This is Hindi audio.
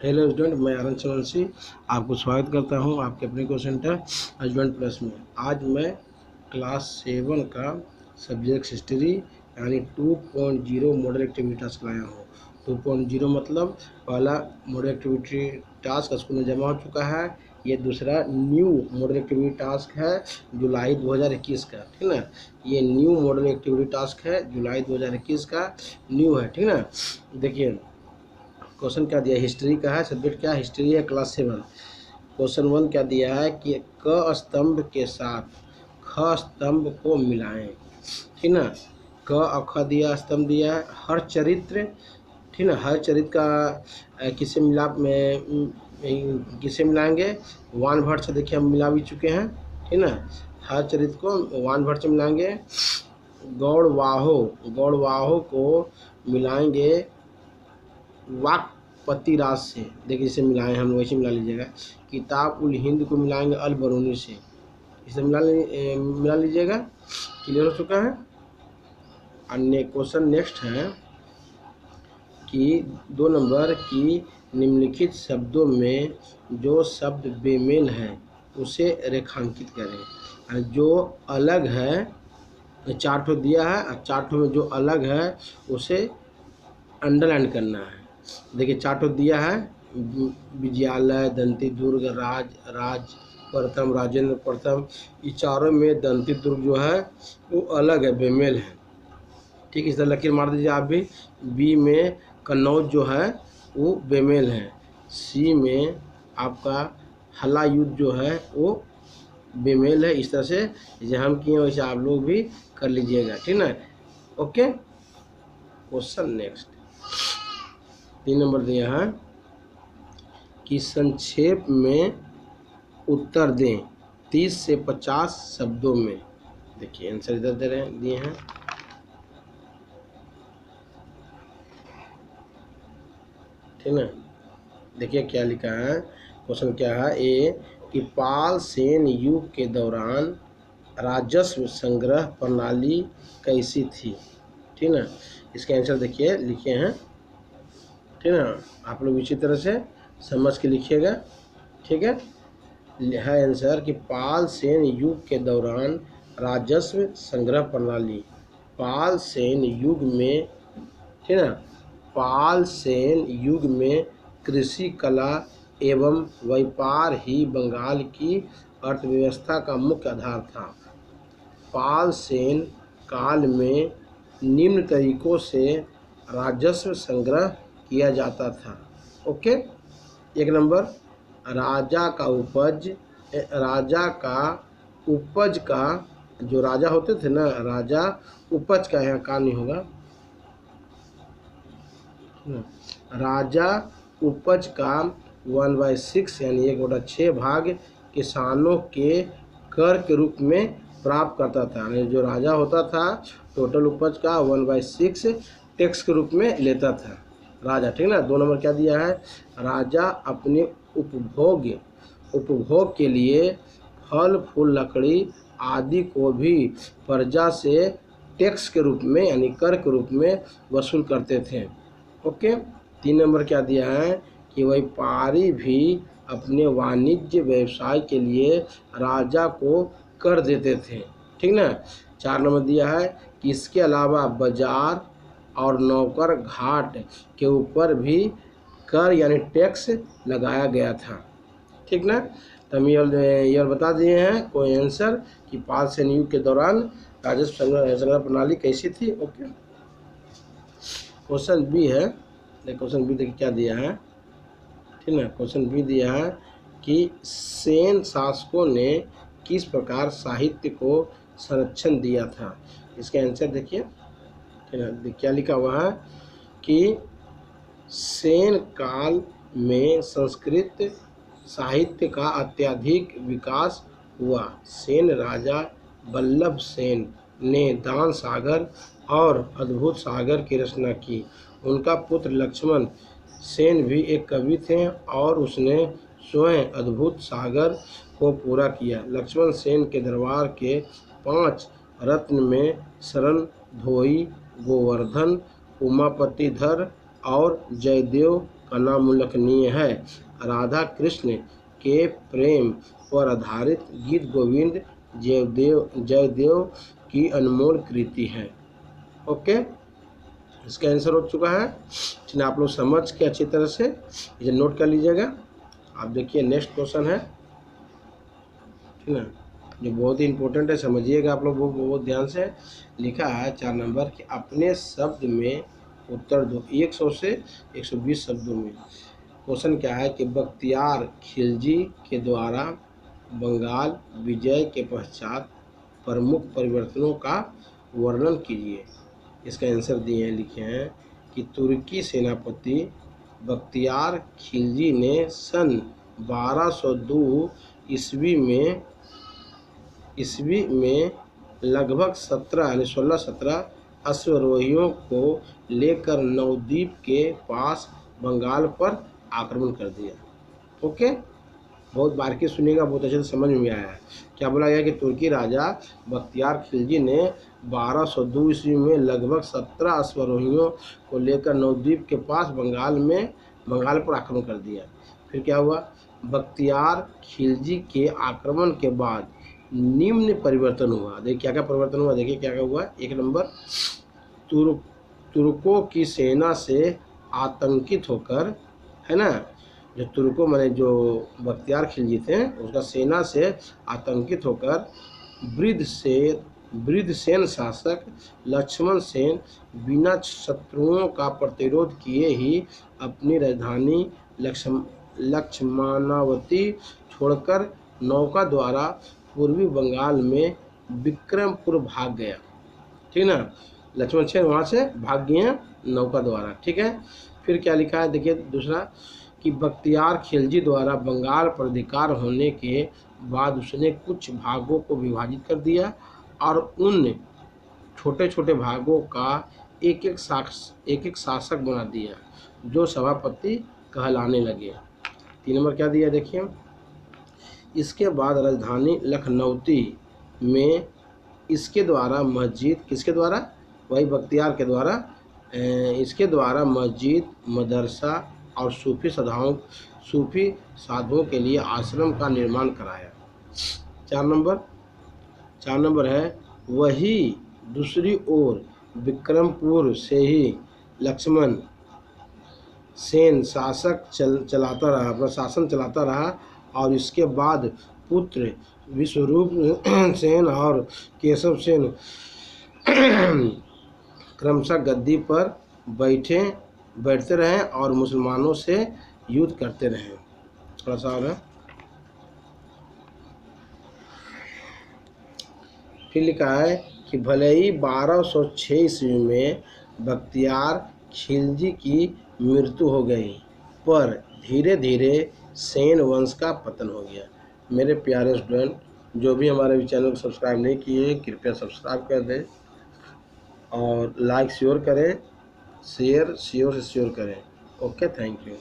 हेलो स्टूडेंट, मैं आनंद चौरसी आपको स्वागत करता हूं आपके अपने क्वेश्चन सेंटर स्टूडेंट प्लस में। आज मैं क्लास 7 का सब्जेक्ट हिस्ट्री यानी 2.0 मॉडल एक्टिविटी टास्क लाया हूं। 2.0 मतलब पहला मॉडल एक्टिविटी टास्क स्कूल में जमा हो चुका है। ये दूसरा न्यू मॉडल एक्टिविटी टास्क है जुलाई 2021 का, ठीक ना। ये न्यू मॉडल एक्टिविटी टास्क है जुलाई 2021 का, न्यू है, ठीक ना। देखिए क्वेश्चन क्या दिया, हिस्ट्री का है, सब्जेक्ट क्या हिस्ट्री है, क्लास 7। क्वेश्चन 1 क्या दिया है कि क स्तंभ के साथ ख स्तंभ को मिलाएं, ठीक ना। क और ख दिया, स्तंभ दिया है, हर चरित्र, ठीक ना। हर चरित्र का किसे किसे मिलाएंगे, वानभट्ट से। देखिए हम मिला भी चुके हैं, ठीक ना। हर चरित्र को वानभट्ट से मिलाएंगे। गौड़वाहो को मिलाएंगे वाकपति राज से। देखिए इसे मिलाएं हम, वैसे मिला लीजिएगा। किताब उल हिंद को मिलाएंगे अल बरूनी से, इसे मिला लीजिएगा। क्लियर हो चुका है। अन्य क्वेश्चन नेक्स्ट है कि 2 नंबर की निम्नलिखित शब्दों में जो शब्द बेमेल है उसे रेखांकित करें। जो अलग है, 4 ठो दिया है और 4 ठो में जो अलग है उसे अंडरलाइन करना है। देखिए 4 ठो दिया है, विजयालय, दंती दुर्ग, राज प्रथम, राजेंद्र प्रथम। ये चारों में दंती दुर्ग जो है वो अलग है, बेमेल है। ठीक, इस तरह लकीर मार दीजिए आप भी। बी में कन्नौज जो है वो बेमेल है। सी में आपका हल्ला युद्ध जो है वो बेमेल है। इस तरह से जैसे हम किए वैसे आप लोग भी कर लीजिएगा, ठीक ना। ओके, क्वेश्चन नेक्स्ट 3 नंबर दिया है कि संक्षेप में उत्तर दें 30 से 50 शब्दों में। देखिए आंसर इधर दिए हैं, ठीक ना। देखिए क्या लिखा है, क्वेश्चन क्या है। ए कि पाल सेन युग के दौरान राजस्व संग्रह प्रणाली कैसी थी, ठीक ना। इसके आंसर देखिए लिखे हैं, ठीक ना। आप लोग इसी तरह से समझ के लिखिएगा, ठीक है आंसर कि पाल सेन युग के दौरान राजस्व संग्रह प्रणाली। पाल सेन युग में, ठीक ना, पाल सेन युग में कृषि कला एवं व्यापार ही बंगाल की अर्थव्यवस्था का मुख्य आधार था। पाल सेन काल में निम्न तरीकों से राजस्व संग्रह किया जाता था। ओके, 1 नंबर राजा का उपज का जो राजा होते थे ना, राजा उपज का, यहाँ का नहीं होगा, राजा उपज का 1/6 यानी 1/6 भाग किसानों के कर के रूप में प्राप्त करता था। यानी जो राजा होता था टोटल उपज का 1/6 टैक्स के रूप में लेता था राजा, ठीक ना। 2 नंबर क्या दिया है, राजा अपने उपभोग के लिए फल फूल लकड़ी आदि को भी प्रजा से टैक्स के रूप में यानी कर के रूप में वसूल करते थे। ओके, 3 नंबर क्या दिया है कि व्यापारी भी अपने वाणिज्य व्यवसाय के लिए राजा को कर देते थे, ठीक ना। 4 नंबर दिया है कि इसके अलावा बाजार और नौकर घाट के ऊपर भी कर यानी टैक्स लगाया गया था, ठीक ना। तो हम ये बता दिए हैं कोई आंसर कि पाल सेन युग के दौरान राजस्व संग्रह प्रणाली कैसी थी। ओके, क्वेश्चन बी है। क्वेश्चन बी देखिए क्या दिया है, ठीक ना। क्वेश्चन बी दिया है कि सेन शासकों ने किस प्रकार साहित्य को संरक्षण दिया था। इसका आंसर देखिए, ठीक ना। क्या लिखा हुआ है कि सेन काल में संस्कृत साहित्य का अत्यधिक विकास हुआ। सेन राजा वल्लभ सेन ने दान सागर और अद्भुत सागर की रचना की। उनका पुत्र लक्ष्मण सेन भी एक कवि थे और उसने स्वयं अद्भुत सागर को पूरा किया। लक्ष्मण सेन के दरबार के 5 रत्न में शरण धोई, गोवर्धन, उमापतिधर और जयदेव का नाम उल्लेखनीय है। राधा कृष्ण के प्रेम पर आधारित गीत गोविंद जयदेव की अनमोल कृति है। ओके, इसका आंसर हो चुका है। चलिए आप लोग समझ के अच्छी तरह से इसे नोट कर लीजिएगा। आप देखिए नेक्स्ट क्वेश्चन है, ठीक ना, जो बहुत ही इंपॉर्टेंट है, समझिएगा आप लोग बहुत ध्यान से। लिखा है 4 नंबर कि अपने शब्द में उत्तर दो, 100 से 120 शब्दों में। क्वेश्चन क्या है कि बख्तियार खिलजी के द्वारा बंगाल विजय के पश्चात प्रमुख परिवर्तनों का वर्णन कीजिए। इसका आंसर दिए लिखे हैं कि तुर्की सेनापति बख्तियार खिलजी ने सन 1202 ईस्वी में लगभग 16-17 अश्वारोहियों को लेकर नवद्वीप के पास बंगाल पर आक्रमण कर दिया। ओके, बहुत बारीकी सुनिएगा, बहुत अच्छे से समझ में आया है। क्या बोला गया कि तुर्की राजा बख्तियार खिलजी ने 1202 ईस्वी में लगभग 17 अश्वारोहियों को लेकर नवद्वीप के पास बंगाल पर आक्रमण कर दिया। फिर क्या हुआ, बख्तियार खिलजी के आक्रमण के बाद निम्न परिवर्तन हुआ। देखिए क्या क्या परिवर्तन हुआ, देखिए क्या क्या हुआ। 1 नंबर, तुर्कों की सेना से आतंकित होकर, है ना, जो तुर्कों माने जो बख्तियार खिलजी थे उसका सेना से आतंकित होकर वृद्ध सेन शासक लक्ष्मण सेन बिना शत्रुओं का प्रतिरोध किए ही अपनी राजधानी लक्ष्मणावती छोड़कर नौका द्वारा पूर्वी बंगाल में विक्रमपुर भाग गया। ठीक ना, लक्ष्मण सेन वहाँ से भाग गए हैं नौका द्वारा। ठीक है, फिर क्या लिखा है देखिए दूसरा, कि बख्तियार खिलजी द्वारा बंगाल पर अधिकार होने के बाद उसने कुछ भागों को विभाजित कर दिया और उन छोटे छोटे भागों का एक एक शासक बना दिया जो सभापति कहलाने लगे। 3 नंबर क्या दिया देखिए, इसके बाद राजधानी लखनऊती में इसके द्वारा मस्जिद, किसके द्वारा, वही बख्तियार के द्वारा, इसके द्वारा मस्जिद, मदरसा और सूफी साधुओं के लिए आश्रम का निर्माण कराया। 4 नंबर है, वही दूसरी ओर विक्रमपुर से ही लक्ष्मण सेन अपना शासन चलाता रहा और इसके बाद पुत्र विश्वरूप सेन और केशव सेन क्रमशः गद्दी पर बैठते रहे और मुसलमानों से युद्ध करते रहे। थोड़ा सा और है, फिर लिखा है कि भले ही 1206 ईस्वी में बख्तियार खिलजी की मृत्यु हो गई, पर धीरे धीरे सेन वंश का पतन हो गया। मेरे प्यारे स्टूडेंट, जो भी हमारे चैनल को सब्सक्राइब नहीं किए कृपया सब्सक्राइब कर दें और लाइक शेयर करें, शेयर करें। Okay, thank you.